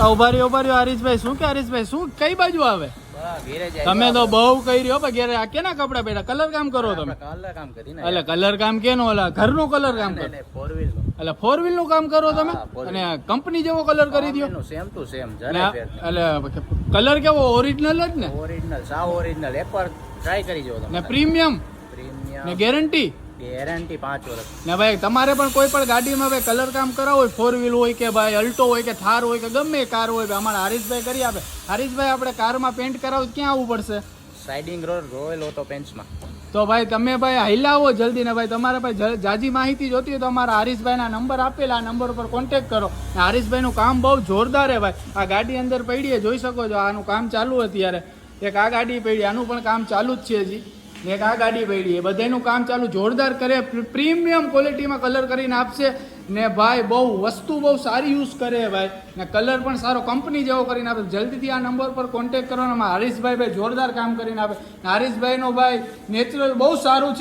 ઉભા રહ્યો હરીશભાઈ. શું કે હરીશભાઈ શું કઈ બાજુ આવે? તમે તો બહુ કહી રહ્યો પણ ઘેરે આ કેના કપડા પહેર્યા? કલર કામ કરો તમે? એટલે કલર કામ કેનો? ઓલા ઘરનું કલર કામ કરો? એટલે 4 વ્હીલ નું કામ કરો તમે? અને કંપની જેવો કલર કરી દો? Same to same. એટલે કલર કેવો? ઓરિજિનલ જ ને? ઓરિજિનલ, સાવ ઓરિજિનલ. એકવાર ટ્રાય કરી જો તમે. ને પ્રીમિયમ ને ગેરંટી 5 વર્ષ. ને ભાઈ તમારે પણ કોઈ પણ ગાડીમાં ભાઈ કલર કામ કરાવો હોય, 4 વ્હીલ હોય કે ભાઈ અલ્ટો હોય કે થાર હોય કે ગમે કાર હોય, અમારા હરીશભાઈ કરી આપે. હરીશભાઈ આપણે કારમાં પેન્ટ કરાવું ક્યાં આવવું પડશે? સાઇડિંગ રોડ, રોયલ ઓટો પેન્ટ્સમાં. તો ભાઈ તમે ભાઈ હલાવો જલ્દી ને ભાઈ. તમારે ભાઈ જાજી માહિતી જોતી હોય તો અમારા હરીશભાઈના નંબર આપેલા, આ નંબર ઉપર કોન્ટેક્ટ કરો. હરીશભાઈનું કામ બહુ જોરદાર છે ભાઈ. આ ગાડી અંદર પડી જોઈ શકો છો, આનું કામ ચાલુ અત્યારે. એક આ ગાડી પડી, આનું પણ કામ ચાલુ જ છે હજી. ને એક આ ગાડી પડી, એ બધાનું કામ ચાલુ જોરદાર કરે. પ્રીમિયમ ક્વોલિટીમાં કલર કરીને આપશે ને ભાઈ. બહુ વસ્તુ બહુ સારી યુઝ કરે ભાઈ. ને કલર પણ સારો કંપની જેવો કરીને આપે. જલ્દીથી આ નંબર પર કોન્ટેક્ટ કરવાનો. હરીશભાઈ ભાઈ જોરદાર કામ કરીને આપે. હરીશભાઈનો ભાઈ નેચરલ બહુ સારું છે.